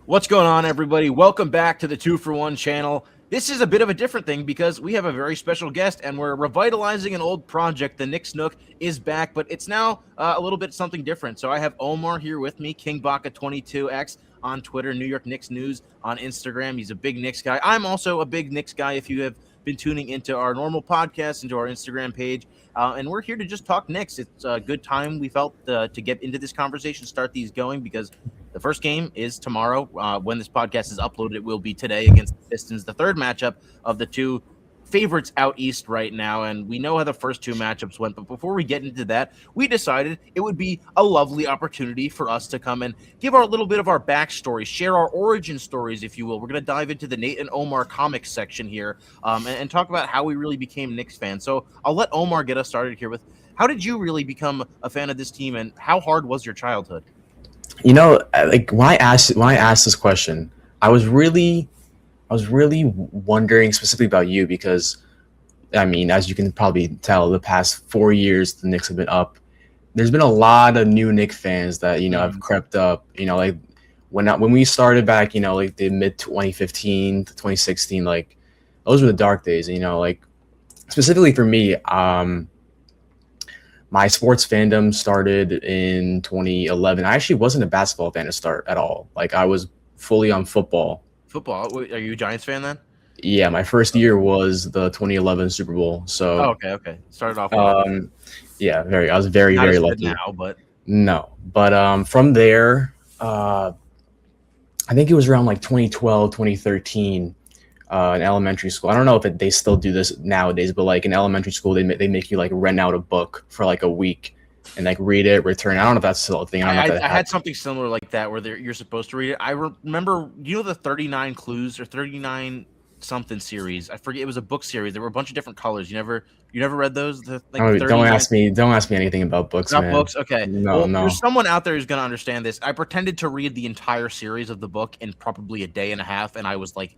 What's going on, everybody? Welcome back to the 2-for-1 channel. This is a bit of a different thing because we have a very special guest and we're revitalizing an old project. The Knicks Nook is back, but it's now a little bit something different. So I have Omar here with me, KingBaka22X on Twitter, New York Knicks News on Instagram. He's a big Knicks guy. I'm also a big Knicks guy if you have been tuning into our normal podcast, into our Instagram page. And we're here to just talk Knicks. It's a good time, we felt, to get into this conversation, start these going, because the first game is tomorrow. When this podcast is uploaded, it will be today against the Pistons, the third matchup of the two favorites out east right now. And we know how the first two matchups went. But before we get into that, we decided it would be a lovely opportunity for us to come and give our little bit of our backstory, share our origin stories, if you will. We're going to dive into the Nate and Omar comics section here and talk about how we really became Knicks fans. So I'll let Omar get us started here with, how did you really become a fan of this team and how hard was your childhood? You know, like when I asked this question, I was really wondering specifically about you because, I mean, as you can probably tell, the past 4 years the Knicks have been up. There's been a lot of new Knicks fans that have crept up. Like when we started back, like the mid 2015 to 2016, like those were the dark days. Like specifically for me, my sports fandom started in 2011. I actually wasn't a basketball fan to start at all. Like I was fully on football. Football? Are you a Giants fan then? Yeah, my first year was the 2011 Super Bowl. So okay. Started off. Yeah, I was very lucky. Now, but no, but from there, I think it was around like 2012, 2013. In elementary school, I don't know if they still do this nowadays, but like in elementary school, they make you like rent out a book for like a week and like read it, return. I don't know if that's still a thing. I had something similar like that where you're supposed to read it. I remember, the 39 Clues or 39 something series. I forget, it was a book series. There were a bunch of different colors. You never read those? Don't ask me anything about books. Not man. Books. Okay. No. There's someone out there who's gonna understand this. I pretended to read the entire series of the book in probably a day and a half, and I was like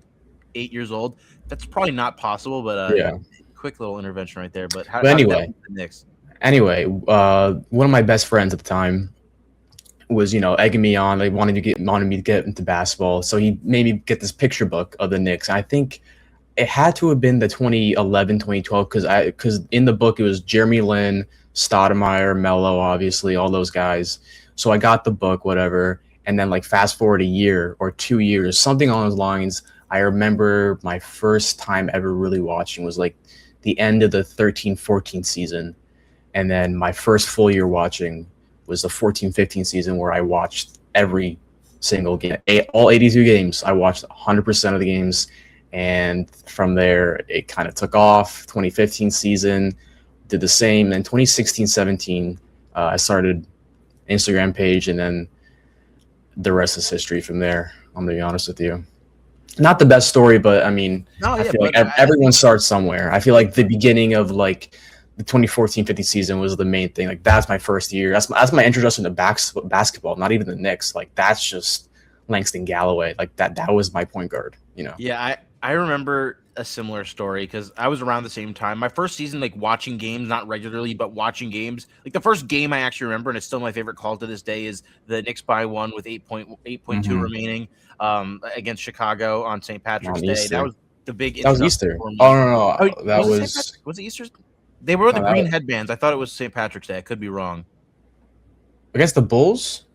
8 years old. That's probably not possible, but quick little intervention right there. But anyway, Knicks? One of my best friends at the time was egging me on. They wanted me to get into basketball, so he made me get this picture book of the Knicks. I think it had to have been the 2011, 2012 because in the book it was Jeremy Lin, Stoudemire, Melo, obviously all those guys. So I got the book, whatever, and then like fast forward a year or 2 years, something along those lines. I remember my first time ever really watching was like the end of the 13-14 season. And then my first full year watching was the 14-15 season where I watched every single game. All 82 games. I watched 100% of the games. And from there, it kind of took off. 2015 season, did the same. Then 2016-17, I started Instagram page. And then the rest is history from there. I'm going to be honest with you. Not the best story, but I mean, I feel like everyone starts somewhere. I feel like the beginning of like the 2014-15 season was the main thing. Like that's my first year. That's my introduction to basketball. Not even the Knicks. Like that's just Langston Galloway. Like that was my point guard. Yeah, I remember a similar story because I was around the same time. My first season, like watching games, not regularly, but watching games. Like the first game I actually remember, and it's still my favorite call to this day, is the Knicks by one with 8.2 remaining against Chicago on St. Patrick's Day. Easter. That was the big. That was Easter. Oh no, that was it Easter? They were the green headbands. I thought it was St. Patrick's Day. I could be wrong. Against the Bulls?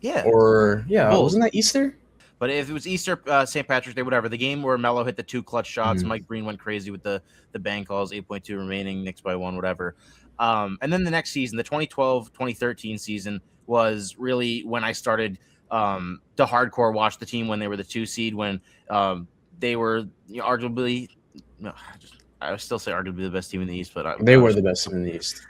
Yeah. Wasn't that Easter? But if it was Easter, St. Patrick's Day, whatever, the game where Melo hit the 2 clutch shots, Mike Breen went crazy with the bang calls, 8.2 remaining, Knicks by 1, whatever. And then the next season, the 2012-2013 season, was really when I started to hardcore watch the team when they were the 2 seed, when they were arguably, I would still say arguably the best team in the East, but they were the best team in the East.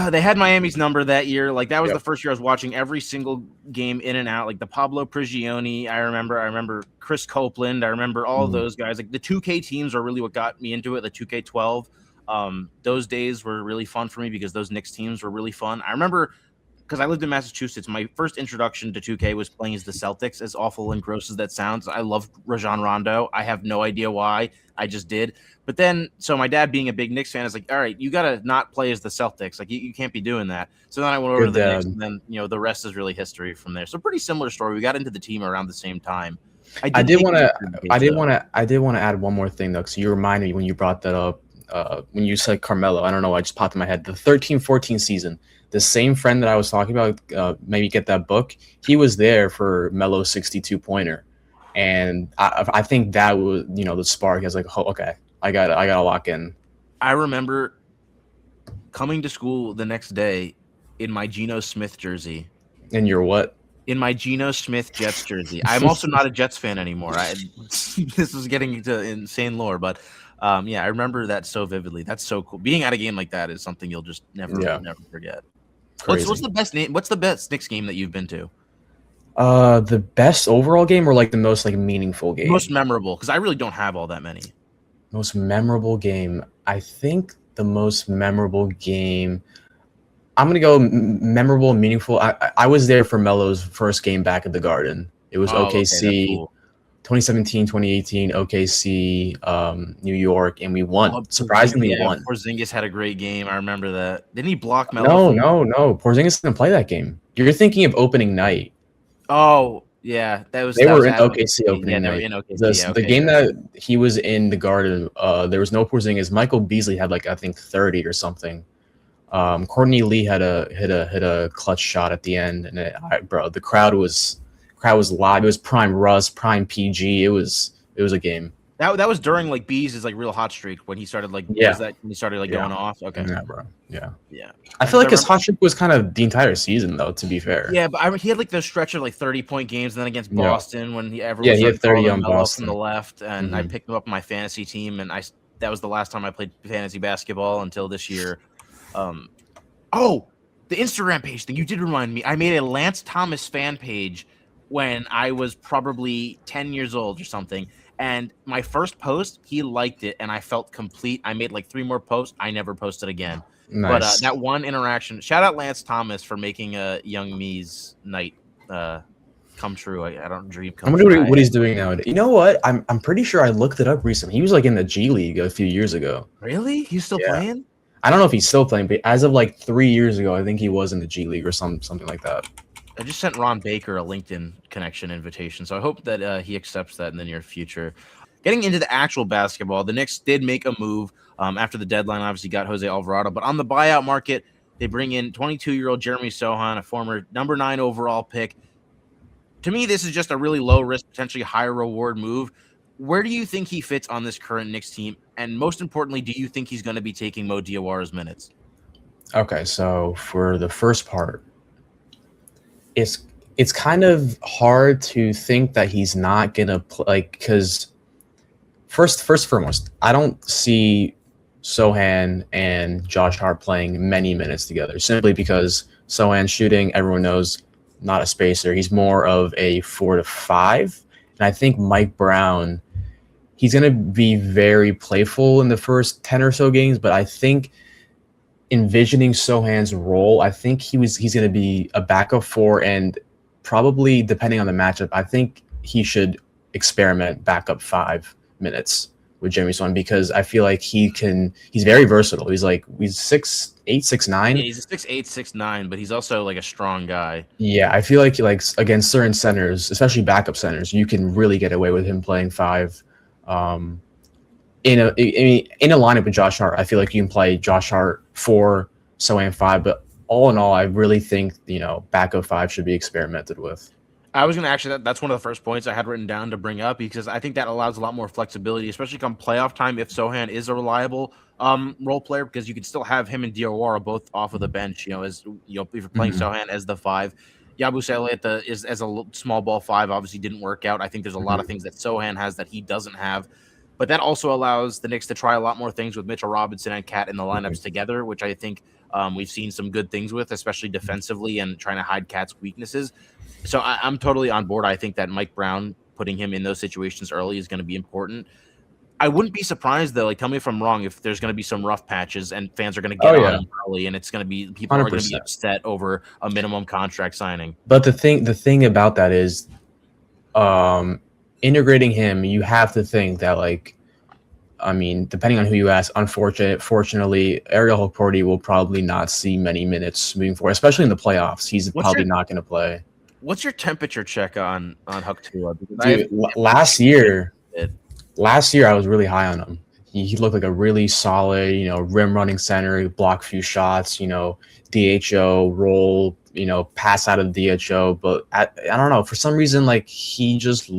They had Miami's number that year. Like that was the first year I was watching every single game in and out. Like the Pablo Prigioni, I remember Chris Copeland. I remember all of those guys. Like the 2K teams are really what got me into it. The 2K12. Those days were really fun for me because those Knicks teams were really fun. I remember because I lived in Massachusetts, my first introduction to 2K was playing as the Celtics. As awful and gross as that sounds, I love Rajon Rondo. I have no idea why. I just did. But then, so my dad, being a big Knicks fan, is like, all right, you got to not play as the Celtics. Like, you can't be doing that. So then I went over Your to the dad. Knicks, and then, the rest is really history from there. So pretty similar story. We got into the team around the same time. I did want to to. add one more thing though, because you reminded me when you brought that up. When you said Carmelo, I don't know, I just popped in my head. The 13-14 season, the same friend that I was talking about, maybe get that book. He was there for Melo's 62-pointer, and I think that was the spark. I was like, oh, okay, I gotta lock in. I remember coming to school the next day in my Geno Smith jersey. And you're what? In my Geno Smith Jets jersey. I'm also not a Jets fan anymore. This was getting into insane lore, but yeah, I remember that so vividly. That's so cool. Being at a game like that is something you'll just never forget. What's the best name? What's the best Knicks game that you've been to? The best overall game, or like the most meaningful game? Most memorable, because I really don't have all that many. Most memorable game. I think the most memorable game, I'm gonna go memorable and meaningful. I was there for Melo's first game back at the Garden. It was OKC, cool. 2017, 2018, OKC, New York, and we won. Surprisingly, won. Porzingis had a great game. I remember that. Didn't he block Melo? No. Porzingis didn't play that game. You're thinking of opening night. Oh, yeah. They were in OKC opening night. They were in OKC. The game that he was in the Garden, there was no Porzingis. Michael Beasley had I think 30 or something. Courtney Lee had hit a clutch shot at the end, and the crowd was live. It was prime Russ, prime PG. It was a game. That was during Bees' real hot streak when he started going off. Okay. Yeah, bro. Yeah. Yeah. I feel like his hot streak was kind of the entire season though, to be fair. Yeah, but he had the stretch of 30-point games, and then against Boston when he had 30 on Boston from the left, and I picked him up on my fantasy team, and that was the last time I played fantasy basketball until this year. The Instagram page thing, you did remind me. I made a Lance Thomas fan page when I was probably 10 years old or something. And my first post, he liked it, and I felt complete. I made 3 more posts. I never posted again. Nice. But that one interaction, shout out Lance Thomas for making young me's night come true. I don't dream come true. I'm wondering what he's doing now. You know what? I'm pretty sure I looked it up recently. He was in the G League a few years ago. Really? He's still playing? I don't know if he's still playing, but as of 3 years ago, I think he was in the G League or something like that. I just sent Ron Baker a LinkedIn connection invitation, so I hope that he accepts that in the near future. Getting into the actual basketball, the Knicks did make a move after the deadline. Obviously, got Jose Alvarado, but on the buyout market, they bring in 22-year-old Jeremy Sohan, a former number 9 overall pick. To me, this is just a really low risk, potentially higher reward move. Where do you think he fits on this current Knicks team? And most importantly, do you think he's going to be taking Mo Diawara's minutes? Okay, so for the first part, it's kind of hard to think that he's not gonna play, because first foremost, I don't see Sohan and Josh Hart playing many minutes together, simply because Sohan shooting, everyone knows, not a spacer. He's more of a 4 to 5, and I think Mike Brown, he's gonna be very playful in the first 10 or so games, but I think envisioning Sohan's role, I think he's going to be a backup 4, and probably depending on the matchup, I think he should experiment backup 5 minutes with Jeremy Sohan, because I feel like he's very versatile. He's 6'8", 6'9". Yeah, he's a 6'8", 6'9", but he's also a strong guy. Yeah, I feel like against certain centers, especially backup centers, you can really get away with him playing 5. In a lineup with Josh Hart, I feel like you can play Josh Hart 4, Sohan 5, but all in all, I really think backup 5 should be experimented with. I was going to actually, that's one of the first points I had written down to bring up, because I think that allows a lot more flexibility, especially come playoff time, if Sohan is a reliable role player, because you can still have him and Diawara both off of the bench. If you're playing Sohan as the 5. Yabusele as a small ball 5 obviously didn't work out. I think there's a lot of things that Sohan has that he doesn't have. But that also allows the Knicks to try a lot more things with Mitchell Robinson and Cat in the lineups together, which I think we've seen some good things with, especially defensively and trying to hide Cat's weaknesses. So I'm totally on board. I think that Mike Brown, putting him in those situations early, is going to be important. I wouldn't be surprised though. Like, tell me if I'm wrong. If there's going to be some rough patches and fans are going to Oh get on yeah, him early, and it's going to be people are going to be 100%. upset over a minimum contract signing. But the thing about that is, um, integrating him, you have to think that like, I mean, depending on who you ask, fortunately, Ariel Hoporti will probably not see many minutes moving forward, especially in the playoffs. He's What's probably your not going to play. what's your temperature check on Huck Tua? Because I have Dude, last year I was really high on him. He looked like a really solid, rim running center. He blocked a few shots, DHO roll, pass out of DHO. But I don't know, for some reason, like he just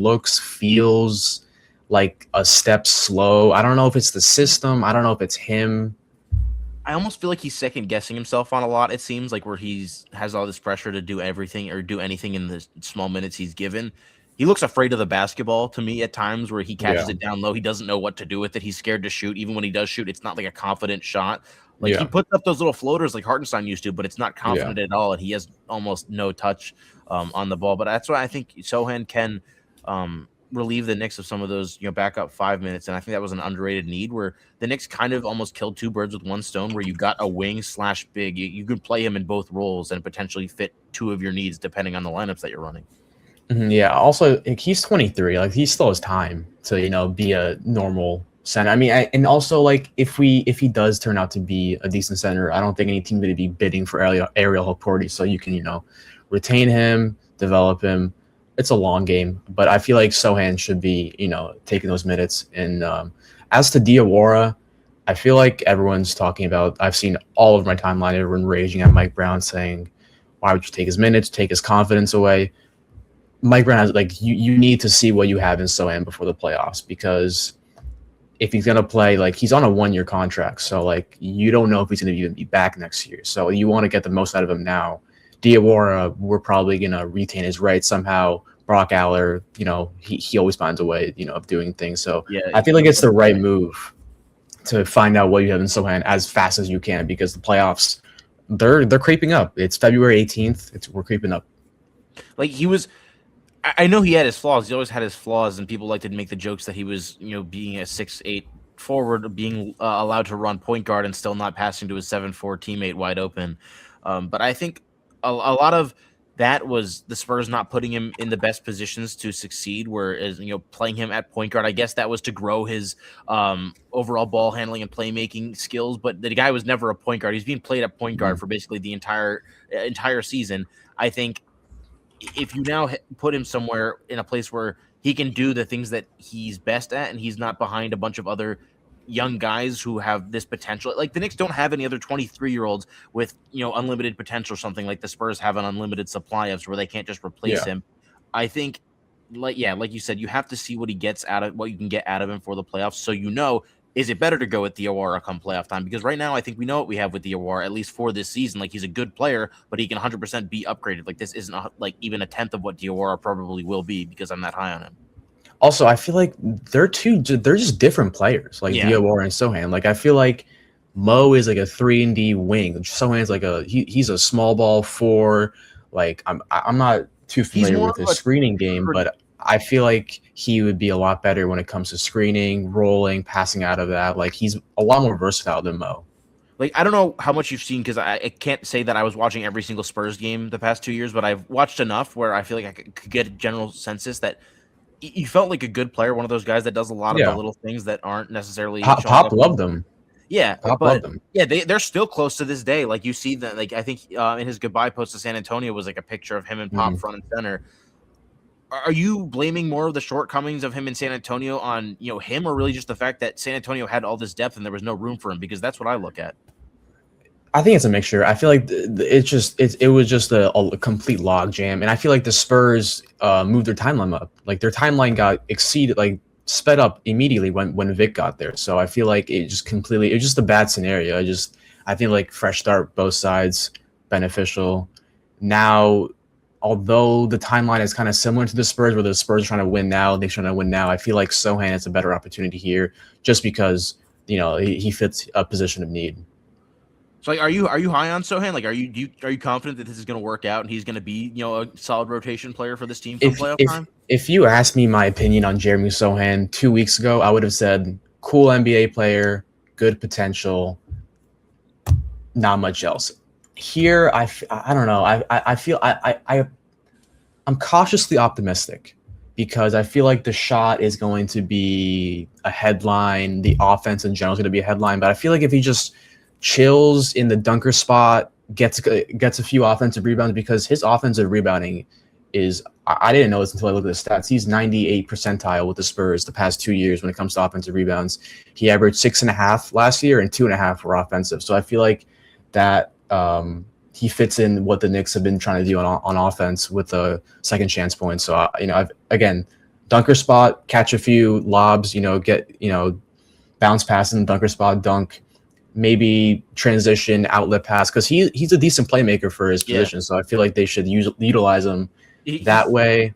feels like a step slow. I don't know if it's the system. I don't know if it's him. I almost feel like he's second guessing himself on a lot. It seems like where has all this pressure to do everything or do anything in the small minutes he's given. He looks afraid of the basketball to me at times where he catches Yeah, it down low. He doesn't know what to do with it. He's scared to shoot. Even when he does shoot, it's not like a confident shot. Like he yeah, puts up those little floaters like Hartenstein used to, but it's not yeah. confident at all. And he has almost no touch on the ball. But that's why I think Sohan can relieve the Knicks of some of those, backup 5 minutes. And I think that was an underrated need where the Knicks kind of almost killed two birds with one stone, where you got a wing slash big. You could play him in both roles and potentially fit two of your needs depending on the lineups that you're running. Yeah. Also, like, he's 23. Like he still has time to be a normal center. I mean, and also like if he does turn out to be a decent center, I don't think any team going to be bidding for Ariel Hoporti. So you can retain him, develop him. It's a long game, but I feel like Sohan should be taking those minutes. And as to Diawara, I feel like everyone's talking about. I've seen all of my timeline, everyone raging at Mike Brown saying, "Why would you take his minutes? Take his confidence away." Mike Brown has like you need to see what you have in Sohan before the playoffs, because if he's gonna play, like he's on a 1-year contract, so like you don't know if he's gonna even be back next year. So you want to get the most out of him now. Diawara, we're probably gonna retain his rights somehow. Brock Aller, he always finds a way, of doing things. So Yeah, I feel like it's the right move to find out what you have in Sohan as fast as you can, because the playoffs they're creeping up. It's February 18th. We're creeping up. like he was. I know he had his flaws. He always had his flaws, and people like to make the jokes that he was, being a 6'8" forward, being allowed to run point guard and still not passing to his 7'4" teammate wide open. But I think a lot of that was the Spurs not putting him in the best positions to succeed. Whereas playing him at point guard, I guess that was to grow his overall ball handling and playmaking skills. But the guy was never a point guard. He's being played at point guard for basically the entire season. I think if you now put him somewhere in a place where he can do the things that he's best at, and he's not behind a bunch of other young guys who have this potential. Like the Knicks don't have any other 23-year-olds with unlimited potential, something like the Spurs have an unlimited supply of, where they can't just replace him. I think, like you said, you have to see what he gets out of what you can get out of him for the playoffs. So is it better to go with Diawara come playoff time? Because right now, I think we know what we have with Diawara, at least for this season. Like he's a good player, but he can 100% be upgraded. Like this isn't like even a tenth of what Diawara probably will be, because I'm that high on him. Also, I feel like they're just different players, like Diawara and Sohan. Like I feel like Mo is like a 3-and-D wing. Sohan's like he's a small ball 4. Like I'm not too familiar with his screening game, but I feel like he would be a lot better when it comes to screening, rolling, passing out of that. Like he's a lot more versatile than Mo. Like, I don't know how much you've seen, because I can't say that I was watching every single Spurs game the past 2 years, but I've watched enough where I feel like I could get a general census that you felt like a good player, one of those guys that does a lot of the little things that aren't necessarily Pop loved them. Yeah, Pop but loved them. yeah, they're still close to this day. Like you see that, like I think in his goodbye post to San Antonio was like a picture of him and Pop front and center. Are you blaming more of the shortcomings of him in San Antonio on him, or really just the fact that San Antonio had all this depth and there was no room for him? Because that's what I look at. I think it's a mixture. I feel like it was just a complete log jam, and I feel like the Spurs moved their timeline up. Like their timeline got sped up immediately when Vic got there. So I feel like it was just a bad scenario. I feel like fresh start, both sides, beneficial. Now, although the timeline is kind of similar to the Spurs, where the Spurs are trying to win now, they're trying to win now, I feel like Sohan has a better opportunity here, just because he fits a position of need. So, like, are you high on Sohan? Like, are you confident that this is going to work out and he's going to be a solid rotation player for this team for playoff time? If you asked me my opinion on Jeremy Sohan 2 weeks ago, I would have said cool NBA player, good potential, not much else. Here, I don't know. I feel I'm cautiously optimistic because I feel like the shot is going to be a headline. The offense in general is going to be a headline. But I feel like if he just chills in the dunker spot, gets a few offensive rebounds, because his offensive rebounding is, I didn't know this until I looked at the stats. He's 98 percentile with the Spurs the past 2 years when it comes to offensive rebounds. He averaged 6.5 last year, and 2.5 were offensive. So I feel like that he fits in what the Knicks have been trying to do on offense with a second chance point. So again, dunker spot, catch a few lobs, get bounce pass in the dunker spot, dunk, maybe transition, outlet pass, because he's a decent playmaker for his position. So I feel like they should utilize him that way.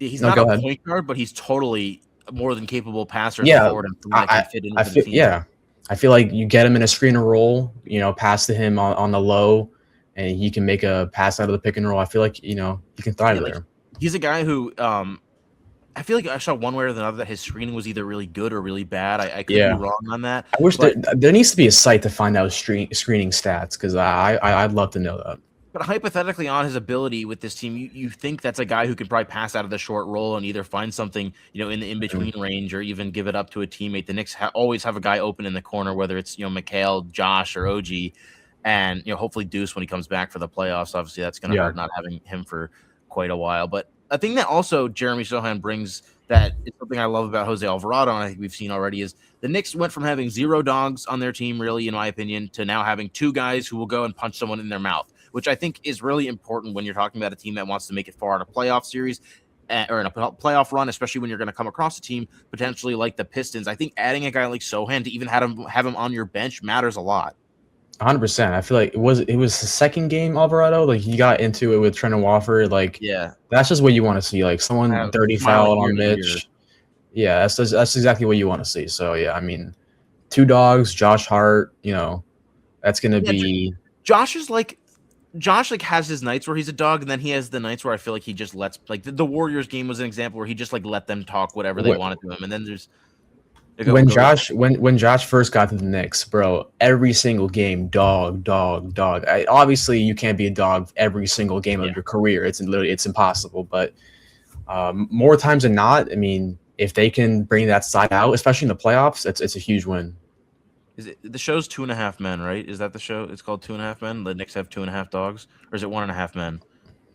He's not a point guard, but he's totally more than capable passer. Forward and that can fit into the team. I feel like you get him in a screen and roll, pass to him on the low, and he can make a pass out of the pick and roll. I feel like, he can thrive there. He's a guy who I feel like I saw one way or the other that his screening was either really good or really bad. I could be wrong on that. I wish there needs to be a site to find out screening stats, because I'd love to know that. But hypothetically, on his ability with this team, you think that's a guy who can probably pass out of the short roll and either find something, in the in-between range, or even give it up to a teammate. The Knicks always have a guy open in the corner, whether it's, Mikhail, Josh, or OG. And, hopefully Deuce when he comes back for the playoffs. Obviously, that's going to hurt not having him for quite a while. But a thing that also Jeremy Sohan brings that is something I love about Jose Alvarado, and I think we've seen already, is the Knicks went from having 0 dogs on their team, really, in my opinion, to now having 2 guys who will go and punch someone in their mouth, which I think is really important when you're talking about a team that wants to make it far in a playoff series or in a playoff run, especially when you're going to come across a team potentially like the Pistons. I think adding a guy like Sohan to even have him on your bench matters a lot. 100%. I feel like it was the second game, Alvarado. Like, he got into it with Trent Wofford. Like, that's just what you want to see. Like, someone dirty foul on Mitch. Yeah, that's exactly what you want to see. So yeah, I mean, 2 dogs, Josh Hart. That's gonna be. Josh has his nights where he's a dog, and then he has the nights where I feel like he just lets, like, the Warriors game was an example where he just let them talk whatever they wanted to him, and then there's. When Josh first got to the Knicks, bro, every single game, dog. Obviously, you can't be a dog every single game of your career. It's impossible. But more times than not, I mean, if they can bring that side out, especially in the playoffs, it's a huge win. Is it the show's 2.5 Men, right? Is that the show? It's called 2.5 Men. The Knicks have 2.5 dogs, or is it 1.5 Men?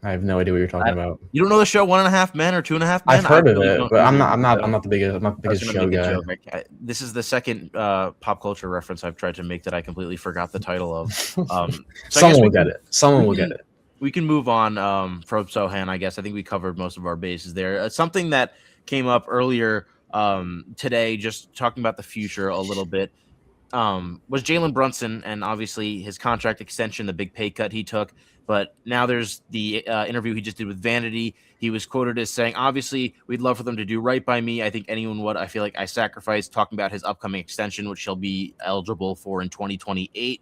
I have no idea what you're talking about. You don't know the show 1.5 Men or 2.5 Men? I've heard of it, but I'm not the biggest show guy. This is the second pop culture reference I've tried to make that I completely forgot the title of. Someone will get it. Someone will get it. We can move on from Sohan, I guess. I think we covered most of our bases there. Something that came up earlier today, just talking about the future a little bit, was Jalen Brunson, and obviously his contract extension, the big pay cut he took. But now there's the interview he just did with Vanity. He was quoted as saying, obviously, we'd love for them to do right by me. I think anyone would. I feel like I sacrificed, talking about his upcoming extension, which he'll be eligible for in 2028.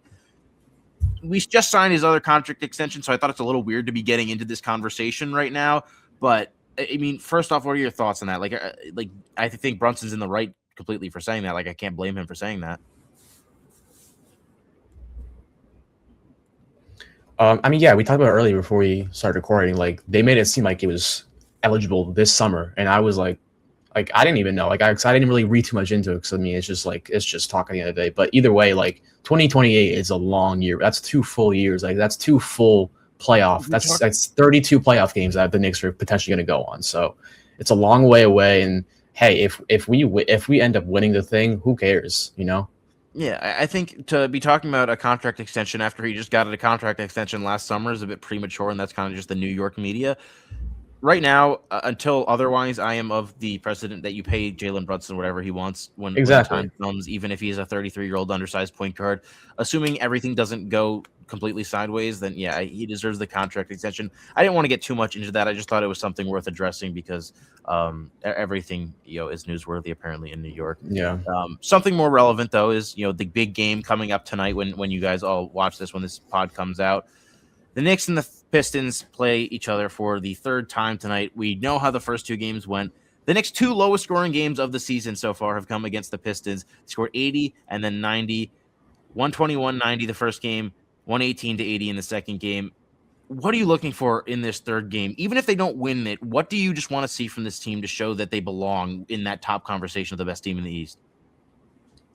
We just signed his other contract extension, so I thought it's a little weird to be getting into this conversation right now. But, I mean, first off, what are your thoughts on that? Like I think Brunson's in the right completely for saying that. Like, I can't blame him for saying that. I mean, yeah, we talked about it earlier before we started recording. Like, they made it seem like it was eligible this summer, and I was like I didn't even know. Like, I didn't really read too much into it, because I mean, it's just talk at the end of the day. But either way, like, 2028 is a long year. That's 2 full years. Like, that's 2 full playoff. That's 32 playoff games that the Knicks are potentially going to go on. So it's a long way away. And hey, if we end up winning the thing, who cares? Yeah, I think to be talking about a contract extension after he just got a contract extension last summer is a bit premature, and that's kind of just the New York media. Right now, until otherwise, I am of the precedent that you pay Jalen Brunson whatever he wants when time comes, even if he's a 33-year-old undersized point guard. Assuming everything doesn't go completely sideways, then yeah, he deserves the contract extension. I didn't want to get too much into that. I just thought it was something worth addressing because everything is newsworthy apparently in New York. Yeah. Something more relevant though is the big game coming up tonight when you guys all watch this, when this pod comes out. The Knicks and the Pistons play each other for the 3rd time tonight. We know how the first 2 games went. The next two lowest scoring games of the season so far have come against the Pistons. They scored 80 and then 90, 121-90 the first game, 118-80 in the second game. What are you looking for in this third game? Even if they don't win it, what do you just want to see from this team to show that they belong in that top conversation of the best team in the East?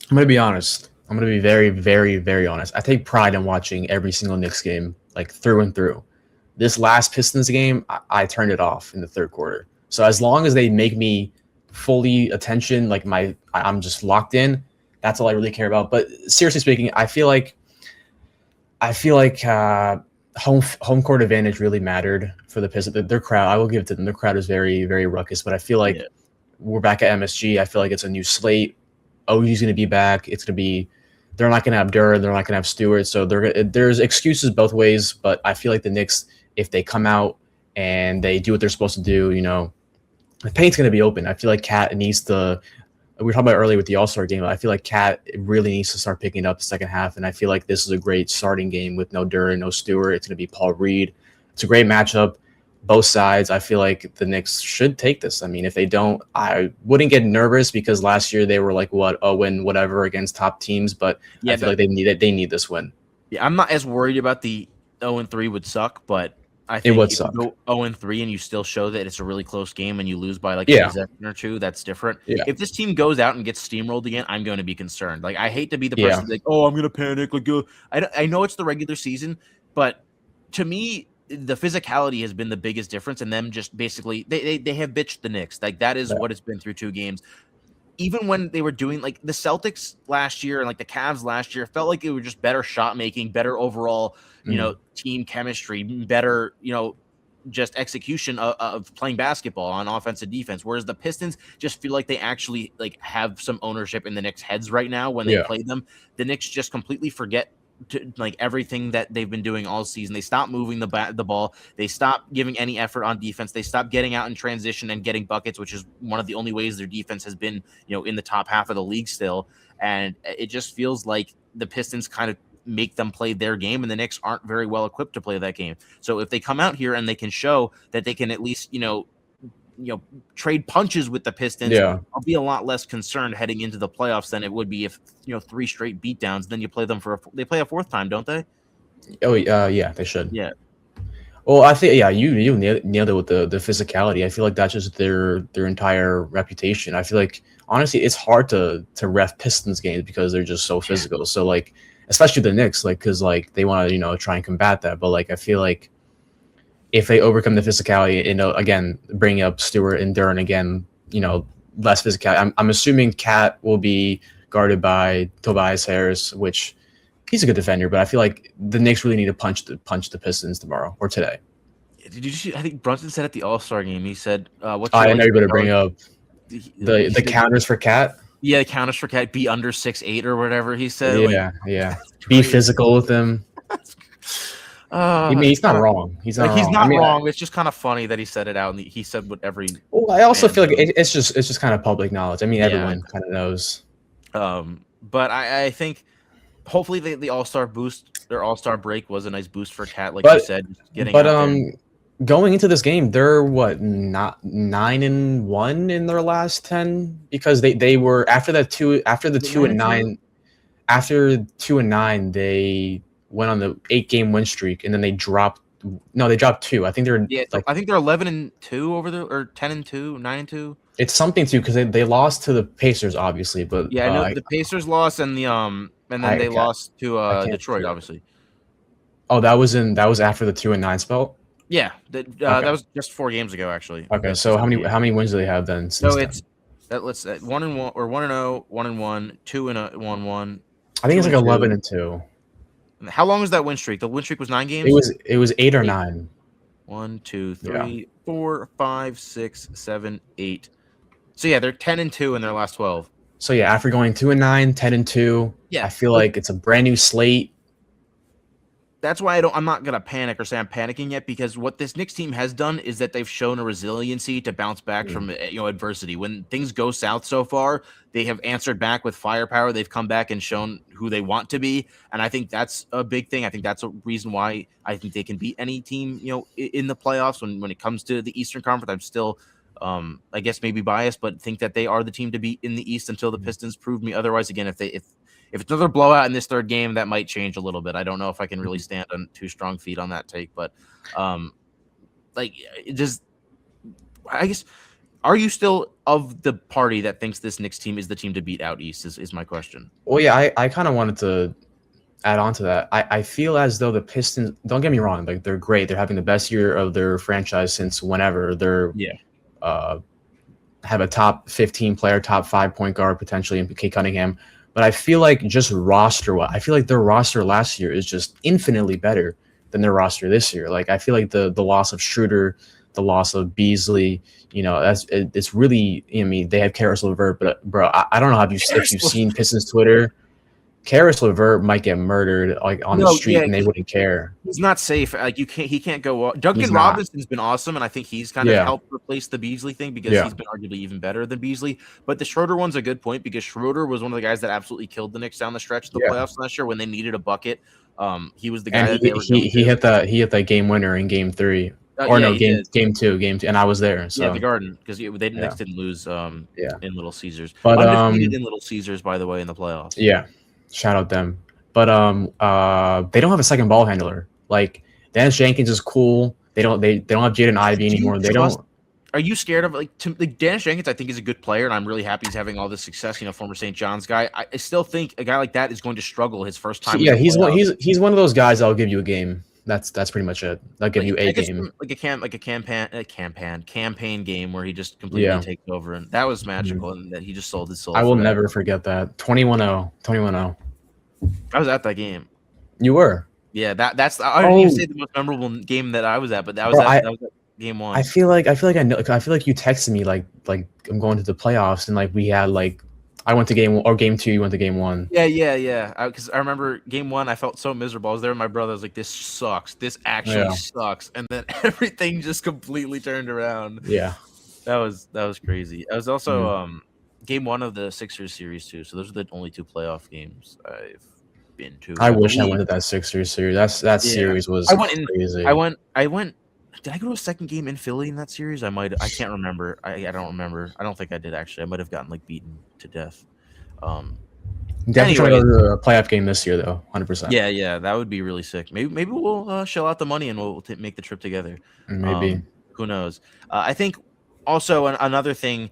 I'm going to be honest. I'm going to be very, very, very honest. I take pride in watching every single Knicks game, like through and through. This last Pistons game, I turned it off in the third quarter. So as long as they make me fully attention, like I'm just locked in, that's all I really care about. But seriously speaking, I feel like home court advantage really mattered for the Pistons. Their crowd, I will give it to them. Their crowd is very, very ruckus. But I feel like we're back at MSG. I feel like it's a new slate. OG's going to be back. It's going to be. They're not going to have Duran. They're not going to have Stewart. So there's excuses both ways. But I feel like the Knicks, if they come out and they do what they're supposed to do, the paint's going to be open. I feel like Cat needs to. We were talking about earlier with the All-Star game. I feel like Cat really needs to start picking up the second half, and I feel like this is a great starting game with no Duran, no Stewart. It's going to be Paul Reed. It's a great matchup, both sides. I feel like the Knicks should take this. I mean, if they don't, I wouldn't get nervous because last year they were like whatever against top teams, but I feel like they need this win. Yeah, I'm not as worried about the 0-3 would suck, but I think if you go 0-3 and you still show that it's a really close game and you lose by like a possession or two, that's different. Yeah. If this team goes out and gets steamrolled again, I'm going to be concerned. Like, I hate to be the person like, oh, I'm going to panic. Like, I know it's the regular season, but to me, the physicality has been the biggest difference, and them just basically they have bitched the Knicks. Like, that is what it's been through two games. Even when they were doing like the Celtics last year and like the Cavs last year, felt like it was just better shot making, better overall, team chemistry, better, just execution of playing basketball on offense and defense. Whereas the Pistons just feel like they actually like have some ownership in the Knicks' heads right now when they play them. The Knicks just completely forget like everything that they've been doing all season. They stop moving the ball. They stop giving any effort on defense. They stop getting out in transition and getting buckets, which is one of the only ways their defense has been, in the top half of the league still. And it just feels like the Pistons kind of make them play their game, and the Knicks aren't very well equipped to play that game. So if they come out here and they can show that they can at least, trade punches with the Pistons, I'll be a lot less concerned heading into the playoffs than it would be if, 3 straight beatdowns, then you play them they play a fourth time, don't they? Oh, yeah, they should. Yeah. Well, I think, you nailed it with the physicality. I feel like that's just their entire reputation. I feel like, honestly, it's hard to ref Pistons games because they're just so physical. So, like, especially the Knicks, like, because, like, they want to, try and combat that. But, like, I feel like if they overcome the physicality, again, bring up Stewart and Duran again, less physicality. I'm assuming Cat will be guarded by Tobias Harris, which he's a good defender, but I feel like the Knicks really need to punch the Pistons tomorrow or today. Did you see? I think Brunson said at the All-Star game, he said, "What's I know you're going to bring up the counters for Cat." Yeah, the counters for Cat. Be under 6'8" or whatever he said. Yeah. Be physical with him. He's not wrong. He's not wrong. It's just kind of funny that he said it out, and he said what every. Well, I also feel like it's just kind of public knowledge. I mean, everyone kind of knows. But I think hopefully the All-Star boost, their All-Star break was a nice boost for Cat, like you said. Going into this game, they're not 9-1 in their last 10 because they were after the 2-9 they went on the 8-game win streak, and then they dropped 2. I think they're I think they're 11-2 over there, or 10-2, 9-2. It's something too because they lost to the Pacers, obviously, but I know the Pacers lost, and then they lost to Detroit, obviously. Oh, that was after the 2-9 spell. Yeah, that was just 4 games ago, actually. Okay, so how many wins do they have then? So it's let's 1-1 or 1-0, 1-1, 2-1. I think it's like 11-2. How long was that win streak? The win streak was 9 games. It was 8 or 9. 1, 2, 3, 4, 5, 6, 7, 8. So yeah, they're 10-2 in their last 12. So yeah, after going 2-9, 10-2, I feel like it's a brand new slate. That's why I'm not gonna panic or say I'm panicking yet, because what this Knicks team has done is that they've shown a resiliency to bounce back from adversity. When things go south so far, they have answered back with firepower. They've come back and shown who they want to be, and I think that's a big thing. I think that's a reason why I think they can beat any team in the playoffs. When it comes to the Eastern Conference, I'm still I guess maybe biased, but think that they are the team to beat in the East until the Pistons prove me otherwise. Again, if it's another blowout in this third game, that might change a little bit. I don't know if I can really stand on two strong feet on that take, but like it just, I guess, are you still of the party that thinks this Knicks team is the team to beat out East? Is my question. Well, yeah, I kind of wanted to add on to that. I feel as though the Pistons, don't get me wrong, like they're great. They're having the best year of their franchise since whenever. They're have a top 15 player, top 5 point guard potentially in K Cunningham. But I feel like just roster, I feel like their roster last year is just infinitely better than their roster this year. Like I feel like the loss of Schroeder, the loss of Beasley, it's really. I mean, they have Karis LeVert, but bro, I don't know if you've seen Pistons Twitter. Karis LeVert might get murdered like on the street, and they wouldn't care. He's not safe. Like he can't go. Duncan Robinson's been awesome, and I think he's kind of helped replace the Beasley thing because he's been arguably even better than Beasley. But the Schroeder one's a good point because Schroeder was one of the guys that absolutely killed the Knicks down the stretch of the playoffs last year when they needed a bucket. He was the guy and he hit that game winner in game 3. Game two, and I was there. So the Garden, because the Knicks didn't lose in Little Caesars. But undefeated in Little Caesars, by the way, in the playoffs. Yeah, shout out them. But they don't have a second ball handler. Like Dennis Jenkins is cool. They don't have Jaden Ivey anymore. They don't. Are you scared of like Dennis Jenkins? I think is a good player, and I'm really happy he's having all this success. Former St. John's guy. I still think a guy like that is going to struggle his first time. Yeah, he's one of those guys that'll give you a game. That's pretty much it. They'll give you a game, like a campaign game where he just completely takes over, and that was magical. And that he just sold his soul. I will never forget that 21-0. I was at that game. You were? Yeah, that's. I didn't even say the most memorable game that I was at, but that was at game 1. I feel like I know. I feel like you texted me like I'm going to the playoffs, and like we had like. I went to game 1 or game 2. You went to game 1. Yeah. Because I remember game 1, I felt so miserable. I was there with my brother. I was like, "This sucks. This actually sucks." And then everything just completely turned around. Yeah, that was crazy. It was also game 1 of the Sixers series too. So those are the only 2 playoff games I've been to. I wish I went to that Sixers series. That series was crazy. I went. Did I go to a second game in Philly in that series? I can't remember. I don't remember. I don't think I did actually. I might have gotten like beaten to death. Definitely try to go to a playoff game this year though, 100%. Yeah, that would be really sick. Maybe we'll shell out the money and we'll make the trip together. Maybe. Who knows? I think also another thing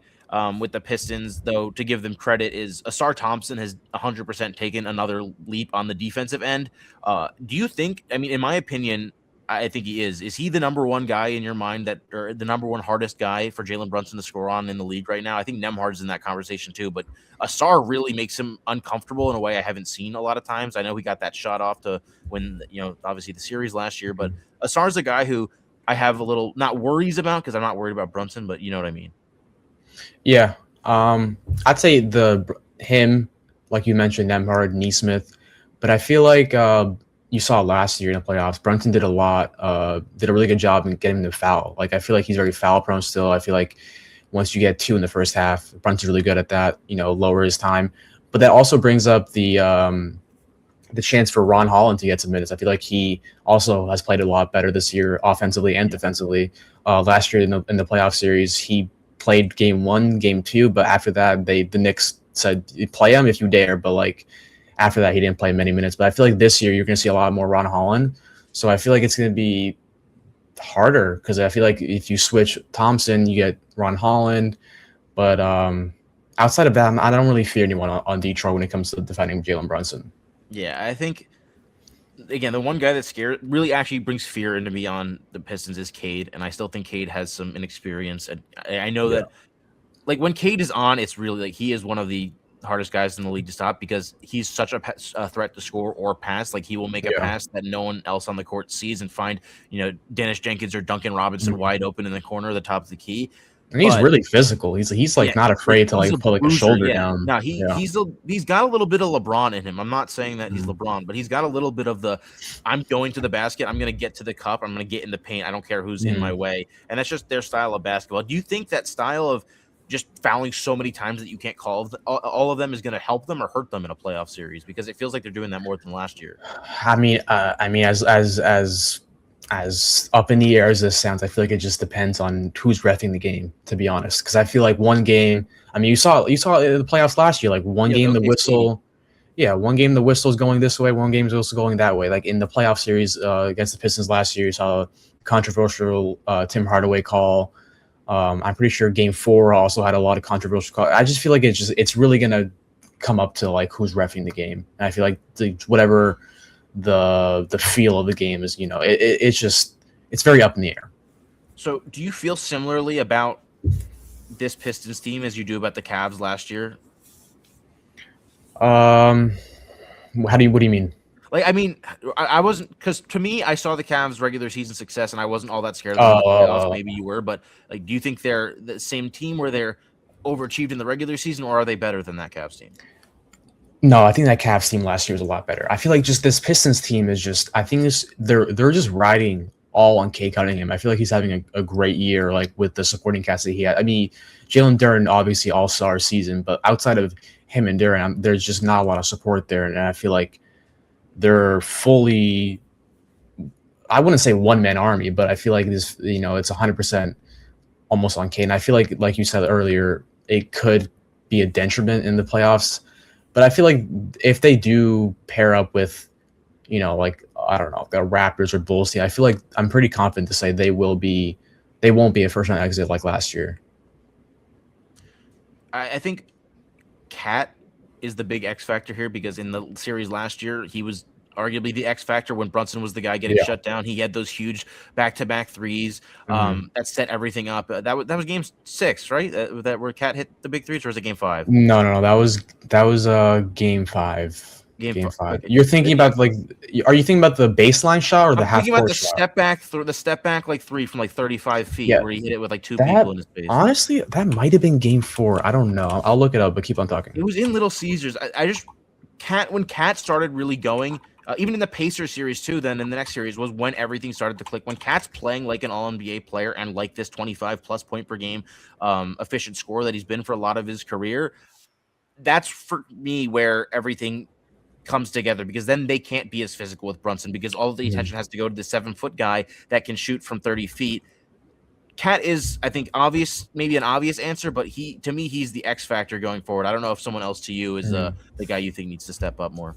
with the Pistons, though, to give them credit, is Asar Thompson has 100% taken another leap on the defensive end. Do you think? I mean, in my opinion. I think he is. Is he the number 1 guy in your mind or the number 1 hardest guy for Jalen Brunson to score on in the league right now? I think Nembhard's in that conversation too, but Asar really makes him uncomfortable in a way I haven't seen a lot of times. I know he got that shot off to win, obviously the series last year, but Asar's a guy who I have a little not worries about because I'm not worried about Brunson, but you know what I mean? Yeah. I'd say him, like you mentioned, Nembhard, Nesmith, but I feel like you saw last year in the playoffs, Brunson did a really good job in getting him to foul. Like, I feel like he's very foul prone still. I feel like once you get 2 in the first half, Brunson's really good at that, lower his time. But that also brings up the chance for Ron Holland to get some minutes. I feel like he also has played a lot better this year, offensively and defensively. Last year in the playoff series, he played game 1, game 2, but after that, the Knicks said, play him if you dare, but like, after that, he didn't play many minutes. But I feel like this year you're going to see a lot more Ron Holland. So I feel like it's going to be harder because I feel like if you switch Thompson, you get Ron Holland. But outside of that, I don't really fear anyone on Detroit when it comes to defending Jalen Brunson. Yeah, I think, again, the one guy that really actually brings fear into me on the Pistons is Cade. And I still think Cade has some inexperience. And I know that, like, when Cade is on, it's really like he is one of the hardest guys in the league to stop because he's such a threat to score or pass. Like, he will make a pass that no one else on the court sees and find, Dennis Jenkins or Duncan Robinson wide open in the corner, the top of the key. And he's really physical. He's like not afraid to like put like a shoulder down. No, he's got a little bit of LeBron in him. I'm not saying that he's LeBron, but he's got a little bit of I'm going to the basket, I'm going to get to the cup, I'm going to get in the paint. I don't care who's in my way. And that's just their style of basketball. Do you think that style of just fouling so many times that you can't call all of them is going to help them or hurt them in a playoff series? Because it feels like they're doing that more than last year. I mean, as as up in the air as this sounds, I feel like it just depends on who's reffing the game, to be honest. Because I feel like one game, I mean, you saw in the playoffs last year, like one Yeah, the game the OKC. whistle, yeah, one game the whistle's going this way, one game's also going that way. Like in the playoff series against the Pistons last year, you saw a controversial Tim Hardaway call. I'm pretty sure Game 4 also had a lot of controversial calls. I just feel like it's really gonna come up to like who's reffing the game. And I feel like whatever the feel of the game is, it's very up in the air. So, do you feel similarly about this Pistons team as you do about the Cavs last year? Um, what do you mean? Like, I mean, I wasn't, because to me, I saw the Cavs' regular season success, and I wasn't all that scared of them in the playoffs. Maybe you were, but like, do you think they're the same team where they're overachieved in the regular season, or are they better than that Cavs team? No, I think that Cavs team last year was a lot better. I feel like just this Pistons team is just. I think they're just riding all on Cade Cunningham. I feel like he's having a great year, like with the supporting cast that he had. I mean, Jalen Duren obviously all-star season, but outside of him and Duren, there's just not a lot of support there, and I feel like they're fully. I wouldn't say one-man army, but I feel like this, it's 100% almost on Cade. And I feel like you said earlier, it could be a detriment in the playoffs. But I feel like if they do pair up with, like I don't know, the Raptors or Bulls team, I feel like I'm pretty confident to say they won't be a first round exit like last year. I think Cat is the big X factor here because in the series last year, he was arguably the X factor when Brunson was the guy getting shut down. He had those huge back-to-back threes that set everything up. That was game 6, right? That where Cat hit the big threes, or was it game 5? No, that was game 5. Game 5. Okay. You're thinking about are you thinking about the baseline shot or the half thinking about court shot? The step back like 3 from like 35 feet Yeah, where he hit it with like 2 people in his face. Honestly, that might have been game 4. I don't know. I'll look it up, but keep on talking. It was in Little Caesars. I just when Cat started really going, even in the Pacers series too, then in the next series was when everything started to click. When Cat's playing like an All-NBA player and like this 25 plus point per game efficient scorer that he's been for a lot of his career, that's for me where everything comes together, because then they can't be as physical with Brunson because all of the attention has to go to the 7-foot guy that can shoot from 30 feet. Cat is, I think, maybe an obvious answer, but to me, he's the X factor going forward. I don't know if someone else to you is the guy you think needs to step up more.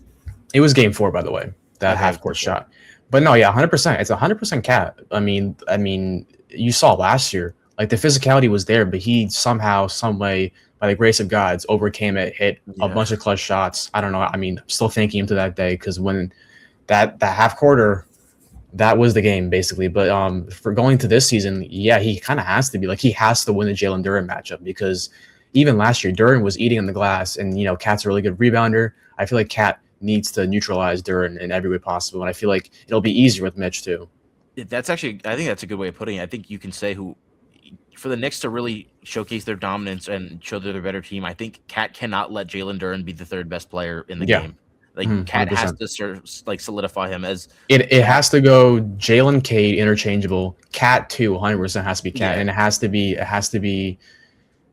It was game 4, by the way, that half court shot. But no, yeah, 100%. It's 100% Cat. I mean, you saw last year, like the physicality was there, but he somehow, some way, by the grace of God, overcame it, hit a bunch of clutch shots. I don't know. I mean, I'm still thanking him to that day because when that half quarter, that was the game basically. But for going to this season, yeah, he kind of has to be he has to win the Jalen Duren matchup because even last year, Duren was eating on the glass, and Cat's a really good rebounder. I feel like Cat needs to neutralize Duren in every way possible, and I feel like it'll be easier with Mitch too. That's actually, I think that's a good way of putting it. I think you can say for the Knicks to really showcase their dominance and show they're the better team, I think Cat cannot let Jalen Duren be the third best player in the game. Like Cat has to solidify him as it has to go Jalen, Cade interchangeable. Cat too, 100% has to be Cat, and it has to be.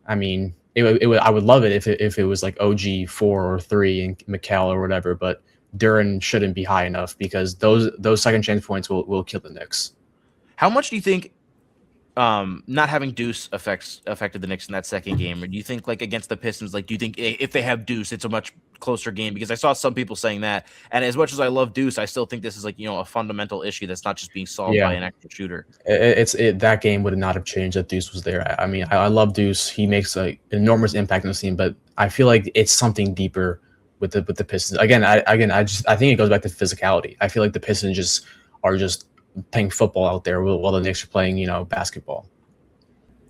I mean, I would love it if it was like OG 4 or 3 and Mikal or whatever, but Duren shouldn't be high enough because those second chance points will kill the Knicks. How much do you think not having Deuce affected the Knicks in that second game? Or do you think against the Pistons, do you think if they have Deuce, it's a much closer game? Because I saw some people saying that, and as much as I love Deuce, I still think this is a fundamental issue that's not just being solved by an extra shooter. That game would not have changed if Deuce was there. I mean, I love Deuce. He makes an enormous impact on the team, but I feel like it's something deeper with the Pistons. I think it goes back to physicality. I feel like the Pistons are playing football out there while the Knicks are playing, basketball.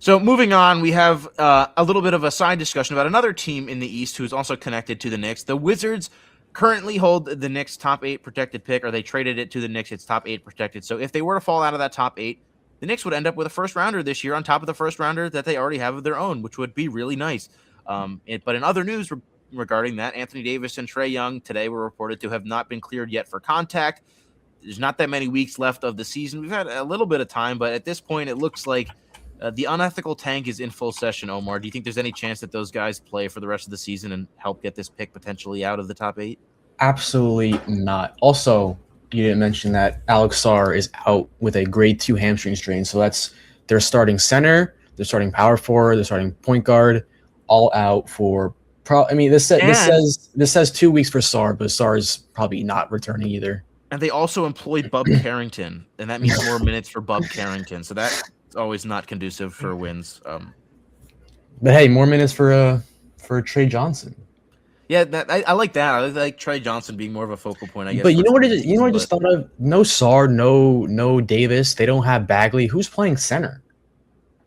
So moving on, we have a little bit of a side discussion about another team in the East who's also connected to the Knicks. The Wizards currently hold the Knicks' top 8 protected pick, or they traded it to the Knicks. It's top 8 protected. So if they were to fall out of that top 8, the Knicks would end up with a first rounder this year on top of the first rounder that they already have of their own, which would be really nice. But in other news regarding that, Anthony Davis and Trae Young today were reported to have not been cleared yet for contact. There's not that many weeks left of the season. We've had a little bit of time, but at this point, it looks like the unethical tank is in full session, Omar. Do you think there's any chance that those guys play for the rest of the season and help get this pick potentially out of the top 8? Absolutely not. Also, you didn't mention that Alex Sarr is out with a grade 2 hamstring strain. So that's they're starting center, they're starting power forward, they're starting point guard, all out for. I mean, this And says 2 weeks for Sarr, but Sarr is probably not returning either. and they also employed Bub Carrington, and that means more minutes for Bub Carrington. So that's always not conducive for wins. But hey, more minutes for Trey Johnson. Yeah, I like that. I like Trey Johnson being more of a focal point, I guess. But you know what? I just thought of? No Sarr, no Davis. They don't have Bagley. Who's playing center?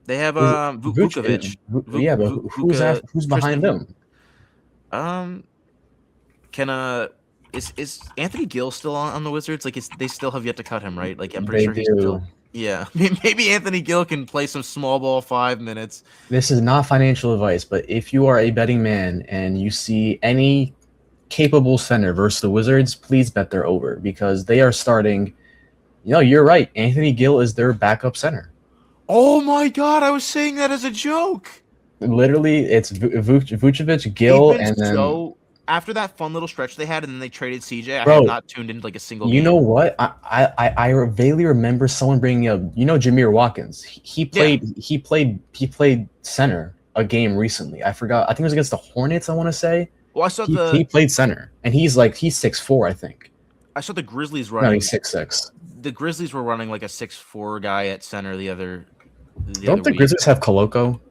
They have Vukovic. Yeah, but who's behind them? Is Anthony Gill still on the Wizards? Like, they still have yet to cut him, right? Like, I'm pretty sure he's still. Yeah, maybe Anthony Gill can play some small ball 5 minutes. This is not financial advice, but if you are a betting man and you see any capable center versus the Wizards, please bet they're over because they are starting. You're right. Anthony Gill is their backup center. Oh my God! I was saying that as a joke. Literally, it's Vucevic, Gill, and then. So after that fun little stretch they had, and then they traded CJ. I have not tuned into like a single. You know what? I vaguely remember someone bringing up. Jameer Watkins. He played center a game recently. I forgot. I think it was against the Hornets. I want to say. Well, I saw he played center, and he's 6'4", I think. I saw the Grizzlies running. No, he's 6'6". The Grizzlies were running like a 6'4" guy at center the other. Don't the Grizzlies have Koloko?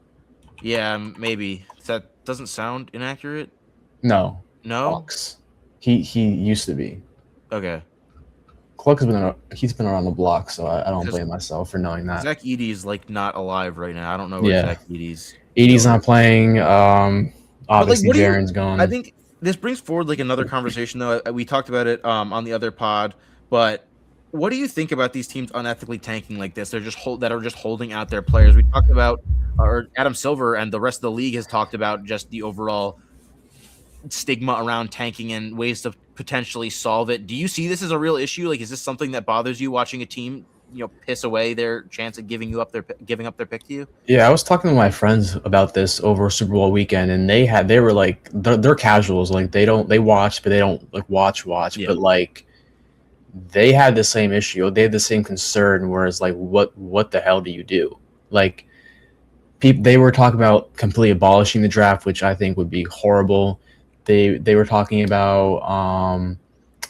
Yeah, maybe. That doesn't sound inaccurate. No. Fox. He used to be. Okay. He's been around the block, so I don't blame myself for knowing that. Zach Edey's not alive right now. I don't know where Zach Edey's. Edey's not playing. Obviously, Jaren's gone. I think this brings forward another conversation though. We talked about it on the other pod, but what do you think about these teams unethically tanking like this? They're just holding out their players. We talked about, or Adam Silver and the rest of the league has talked about just the overall stigma around tanking and ways to potentially solve it. Do you see this as a real issue? Is this something that bothers you watching a team, piss away their chance of giving up their pick to you? Yeah, I was talking to my friends about this over Super Bowl weekend, and they were like, they're casuals. They watch, but they don't watch. Yeah. But they had the same issue. They had the same concern. Whereas what the hell do you do? They were talking about completely abolishing the draft, which I think would be horrible. They were talking about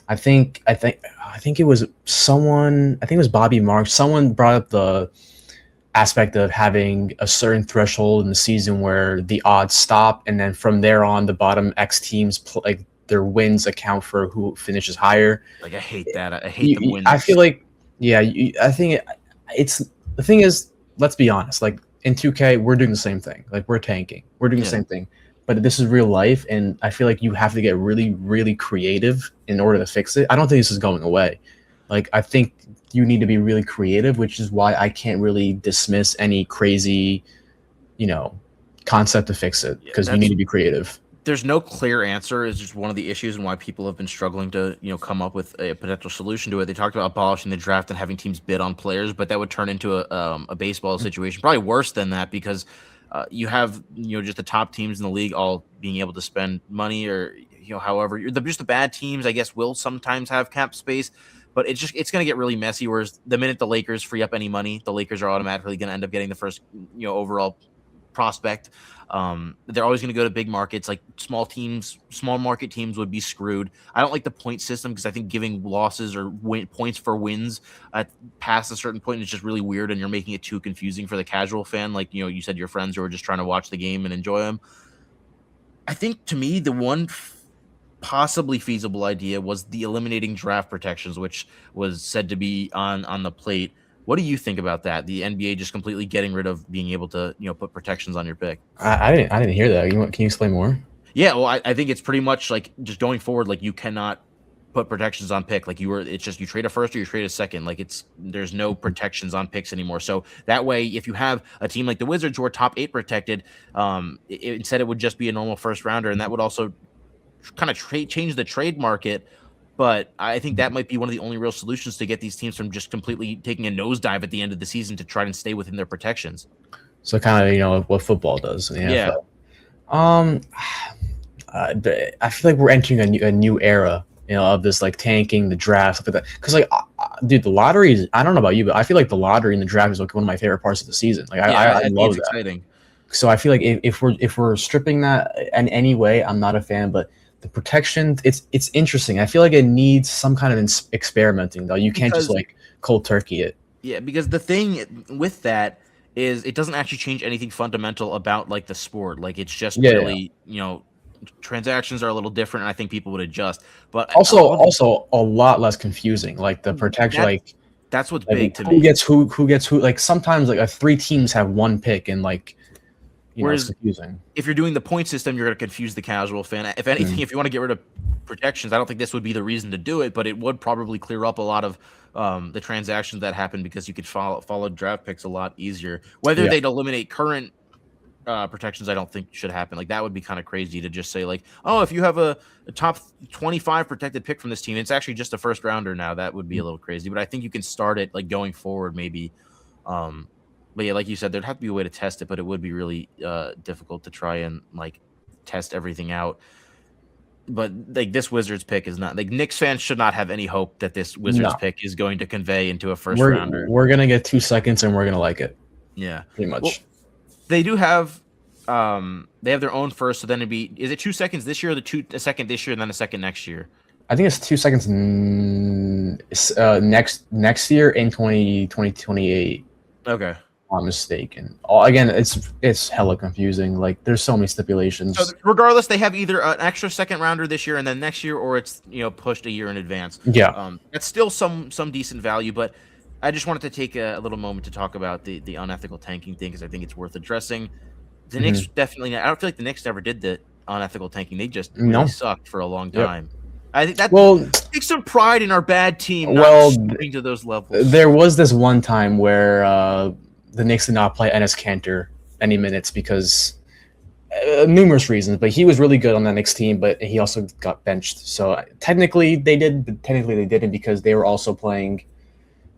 I think it was someone. I think it was Bobby Marks. Someone brought up the aspect of having a certain threshold in the season where the odds stop, and then from there on, the bottom X teams their wins account for who finishes higher. I hate that. I hate the wins. I feel I think it's the thing is. Let's be honest. In 2K, we're doing the same thing. We're tanking. We're doing the same thing. But this is real life, and I feel like you have to get really, really creative in order to fix it. I don't think this is going away. I think you need to be really creative, which is why I can't really dismiss any crazy, concept to fix it, because you need to be creative. There's no clear answer is just one of the issues and why people have been struggling to, come up with a potential solution to it. They talked about abolishing the draft and having teams bid on players, but that would turn into a baseball situation, probably worse than that, because you have, just the top teams in the league all being able to spend money, or, however, just the bad teams, I guess, will sometimes have cap space, but it's going to get really messy. Whereas the minute the Lakers free up any money, the Lakers are automatically going to end up getting the first, overall prospect. They're always going to go to big markets. Small market teams would be screwed. I don't like the point system because I think giving losses or points for wins past a certain point is just really weird, and you're making it too confusing for the casual fan. You said, your friends who are just trying to watch the game and enjoy them. I think, to me, the one possibly feasible idea was the eliminating draft protections, which was said to be on the plate. What do you think about that? The NBA just completely getting rid of being able to, put protections on your pick. I didn't hear that. Can you explain more? Yeah, well, I think it's pretty much just going forward. You cannot put protections on pick. It's just you trade a first or you trade a second. There's no protections on picks anymore. So that way, if you have a team like the Wizards who are top 8 protected, instead it would just be a normal first rounder, and that would also kind of change the trade market. But I think that might be one of the only real solutions to get these teams from just completely taking a nosedive at the end of the season to try and stay within their protections. So kind of, what football does. I feel like we're entering a new era of this like tanking, the draft, stuff like that. Because like, dude, the lottery is, I don't know about you, but I feel like the lottery and the draft is like one of my favorite parts of the season. Like I think love it's that. exciting. So I feel like if we're stripping that in any way, I'm not a fan. But the protection, it's interesting. I feel like it needs some kind of experimenting though. You can't just like cold turkey it. Yeah, because the thing with that is it doesn't actually change anything fundamental about like the sport. Like it's just really, transactions are a little different, and I think people would adjust. But also a lot less confusing. Like the protection, that's what's like big to who me. gets who gets who. Like sometimes like 3 teams have 1 pick, and like whereas it's confusing. If you're doing the point system, you're going to confuse the casual fan. If anything, if you want to get rid of protections, I don't think this would be the reason to do it, but it would probably clear up a lot of the transactions that happen because you could follow draft picks a lot easier. Whether they'd eliminate current protections, I don't think should happen. Like that would be kind of crazy to just say like, oh, if you have a top 25 protected pick from this team, it's actually just a first rounder now. That would be a little crazy, but I think you can start it like going forward maybe. But yeah, like you said, there'd have to be a way to test it, but it would be really difficult to try and like test everything out. But like this Wizards pick is not like Knicks fans should not have any hope that this Wizards pick is going to convey into a first rounder. We're gonna get 2 seconds and we're gonna like it. Yeah, pretty much. Well, they do have they have their own first, so then it'd be, is it 2 seconds this year, or a second this year and then a second next year? I think it's 2 seconds next year in 2028. Okay. I'm mistaken. Again, it's hella confusing. Like there's so many stipulations. So regardless, they have either an extra second rounder this year and then next year, or it's pushed a year in advance. Yeah. That's still some decent value, but I just wanted to take a little moment to talk about the unethical tanking thing because I think it's worth addressing. The Knicks definitely. I don't feel like the Knicks ever did the unethical tanking. They just really sucked for a long time. Yep. I think that takes some pride in our bad team. Not to those levels. There was this one time where the Knicks did not play Enes Kanter any minutes because numerous reasons, but he was really good on that Knicks team, but he also got benched. So technically they did, but technically they didn't because they were also playing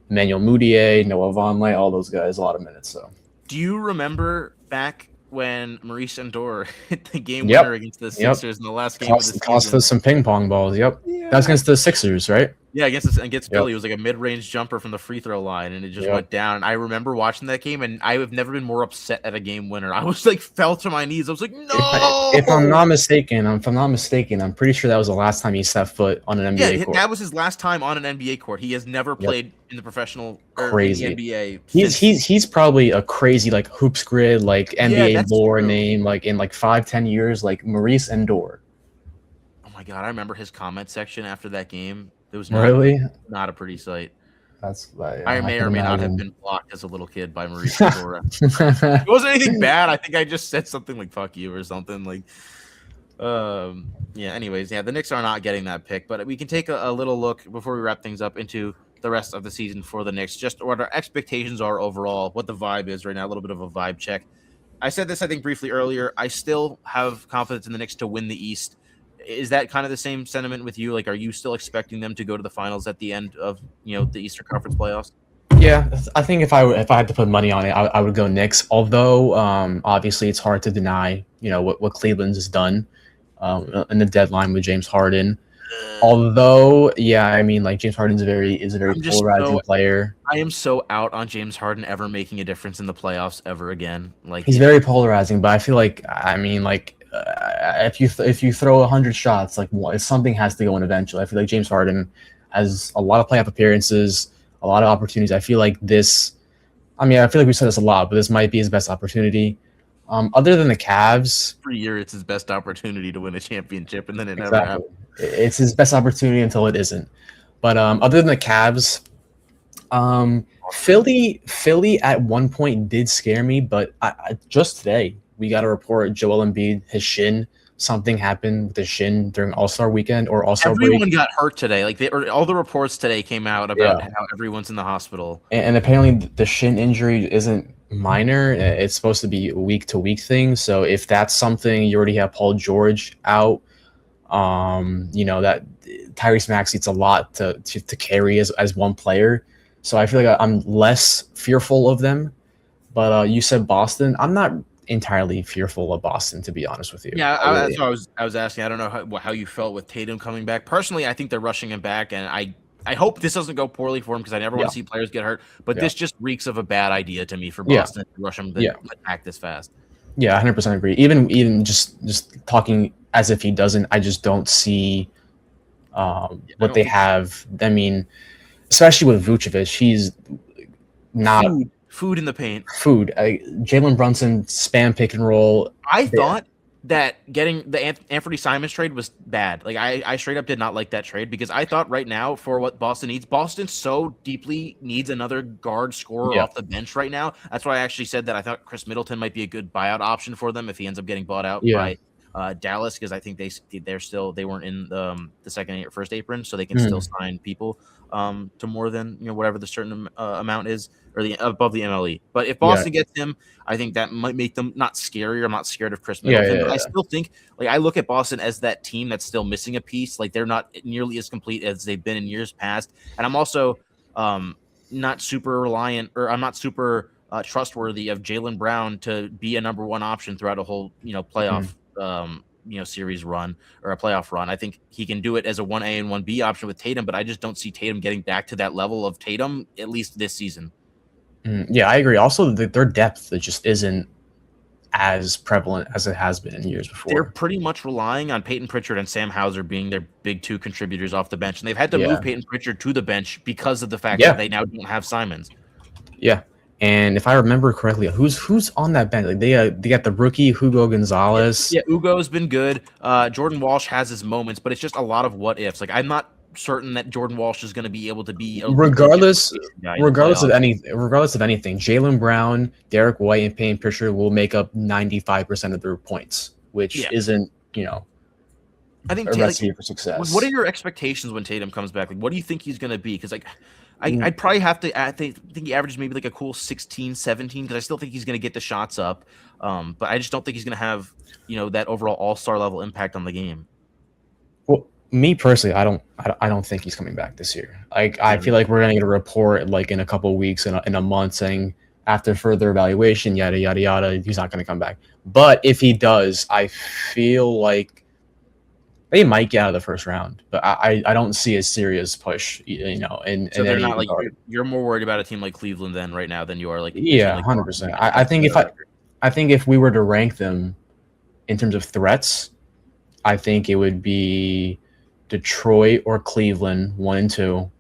Emmanuel Mudiay, Noah Vonleh, all those guys a lot of minutes. So do you remember back when Maurice Endor hit the game winner against the Sixers in the last game of the season? Cost us some ping pong balls. Yep. Yeah. That was against the Sixers, right? Yeah, against Philly. It was like a mid-range jumper from the free throw line, and it just went down. And I remember watching that game, and I have never been more upset at a game winner. I was like, fell to my knees. I was like, no! If I'm not mistaken, I'm pretty sure that was the last time he set foot on an NBA court. That was his last time on an NBA court. He has never played in the professional crazy in the NBA. He's probably a crazy like hoops grid like NBA lore name like in like 5-10 years like Maurice Endor. Oh my god, I remember his comment section after that game. It was not a pretty sight. I may or may not have been blocked as a little kid by Maurice Endor. It wasn't anything bad. I think I just said something like "fuck you" or something like. Anyways, the Knicks are not getting that pick, but we can take a little look before we wrap things up into the rest of the season for the Knicks, just what our expectations are overall, what the vibe is right now, a little bit of a vibe check. I said this, I think, briefly earlier. I still have confidence in the Knicks to win the East. Is that kind of the same sentiment with you? Like, are you still expecting them to go to the finals at the end of the Eastern Conference playoffs? Yeah, I think if I had to put money on it, I would go Knicks. Although obviously it's hard to deny what Cleveland's has done in the deadline with James Harden. Although, I mean, like James Harden's is a very polarizing player. I am so out on James Harden ever making a difference in the playoffs ever again. Like he's very polarizing, but I feel like if you throw 100 shots, like something has to go in eventually. I feel like James Harden has a lot of playoff appearances, a lot of opportunities. I feel like this. I mean, I feel like we said this a lot, but this might be his best opportunity. Other than the Cavs, every year it's his best opportunity to win a championship, and then it never happens. It's his best opportunity until it isn't. But other than the Cavs, Philly at one point did scare me, but just today we got a report Joel Embiid, his shin. Something happened with the shin during All-Star weekend or All-Star break. Everyone got hurt today. Like all the reports today came out about how everyone's in the hospital. And apparently the shin injury isn't minor. It's supposed to be a week-to-week thing. So if that's something, you already have Paul George out. That Tyrese Maxey, it's a lot to carry as one player. So I feel like I'm less fearful of them. But you said Boston. I'm not entirely fearful of Boston, to be honest with you. Yeah, I really that's what I was asking. I don't know how you felt with Tatum coming back. Personally, I think they're rushing him back, and I hope this doesn't go poorly for him because I never want Yeah. to see players get hurt. But Yeah. this just reeks of a bad idea to me for Yeah. Boston to rush him Yeah. back this fast. Yeah, 100% agree. Even just talking as if he doesn't, I just don't see what they have. I mean, especially with Vucevic, he's not food in the paint. Jalen Brunson spam pick and roll. I thought that getting the Anthony Simons trade was bad. Like I straight up did not like that trade because I thought right now for what Boston needs, Boston so deeply needs another guard scorer off the bench right now. That's why I actually said that I thought Chris Middleton might be a good buyout option for them if he ends up getting bought out by Dallas, because I think they weren't in the second or first apron, so they can still sign people to more than whatever the certain amount is, or above the MLE. But if Boston gets him, I think that might make them not scarier. I'm not scared of Chris Middleton, but I still think, like, I look at Boston as that team that's still missing a piece. Like, they're not nearly as complete as they've been in years past. And I'm also not super reliant, or I'm not super trustworthy of Jaylen Brown to be a number one option throughout a whole playoff series run or a playoff run. I think he can do it as a 1A and 1B option with Tatum, but I just don't see Tatum getting back to that level of Tatum, at least this season. Yeah, I agree. Also, their depth just isn't as prevalent as it has been in years before. They're pretty much relying on Peyton Pritchard and Sam Hauser being their big two contributors off the bench, and they've had to move Peyton Pritchard to the bench because of the fact that they now don't have Simons. Yeah. And if I remember correctly, who's on that bench? Like they got the rookie Hugo Gonzalez. Yeah, Hugo's been good. Jordan Walsh has his moments, but it's just a lot of what ifs. Like, I'm not certain that Jordan Walsh is going to be able to be regardless of anything. Jaylen Brown, Derek White, and Peyton Pritchard will make up 95% of their points, which isn't I think a recipe for success. What are your expectations when Tatum comes back? Like, what do you think he's going to be? Because I'd probably have to. I think he averages maybe like a cool 16, 17, because I still think he's going to get the shots up. But I just don't think he's going to have that overall all-star level impact on the game. Well, me personally, I don't think he's coming back this year. Like, I feel like we're going to get a report like in a couple of weeks, in a month, saying after further evaluation, yada yada yada, he's not going to come back. But if he does, I feel like they might get out of the first round, but I don't see a serious push, So they're not like you're more worried about a team like Cleveland then right now than you are like 100%. I think if we were to rank them in terms of threats, I think it would be Detroit or Cleveland 1 and 2,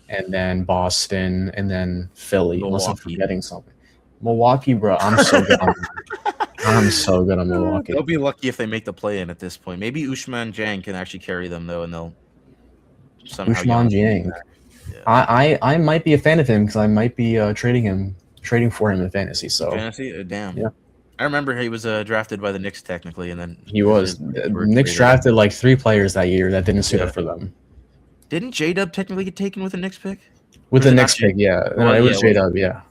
and then Boston, and then Philly. Milwaukee. Unless I'm forgetting something. Milwaukee, bro, I'm so good. I'm so good on Milwaukee. They'll be lucky if they make the play-in at this point. Maybe Ousmane Dieng can actually carry them though, and they'll somehow. Ousmane Dieng. Yeah. I might be a fan of him because I might be trading for him in fantasy. So fantasy, damn. Yeah. I remember he was drafted by the Knicks technically, and then he was. Knicks drafted like 3 players that year that didn't suit up for them. Didn't J-Dub technically get taken with the Knicks pick? With the Knicks pick, yeah. No, it was J-Dub, yeah.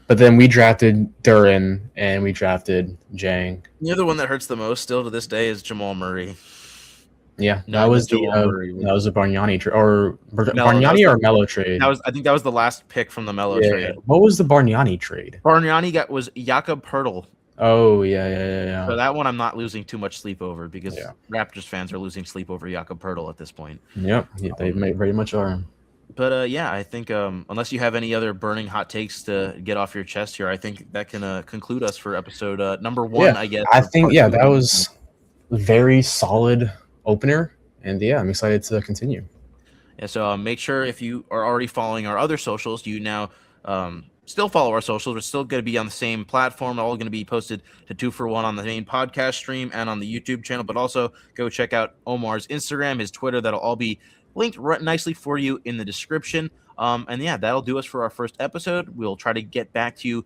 But then we drafted Duren and we drafted Dieng. The other one that hurts the most still to this day is Jamal Murray. Yeah, that was the Bargnani trade, or Bargnani or Melo trade. I think that was the last pick from the Melo trade. What was the Bargnani trade? Bargnani was Jakob Poeltl. Oh yeah. So that one I'm not losing too much sleep over because Raptors fans are losing sleep over Jakob Poeltl at this point. Yep, they very much are. But I think unless you have any other burning hot takes to get off your chest here, I think that can conclude us for episode number 1. I guess. I think that was a very solid opener, and I'm excited to continue. Yeah, so make sure if you are already following our other socials, you now still follow our socials. We're still going to be on the same platform, all going to be posted to 2 for 1 on the main podcast stream and on the YouTube channel. But also go check out Omar's Instagram, his Twitter. That'll all be linked nicely for you in the description. And that'll do us for our first episode. We'll try to get back to you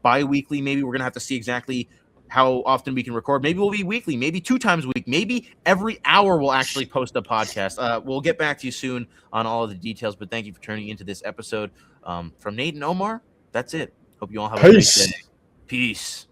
bi-weekly. Maybe we're going to have to see exactly how often we can record. Maybe we'll be weekly, maybe 2 times a week, maybe every hour we'll actually post a podcast. We'll get back to you soon on all of the details, but thank you for tuning into this episode. From Nate and Omar, that's it. Hope you all have a great day. Peace.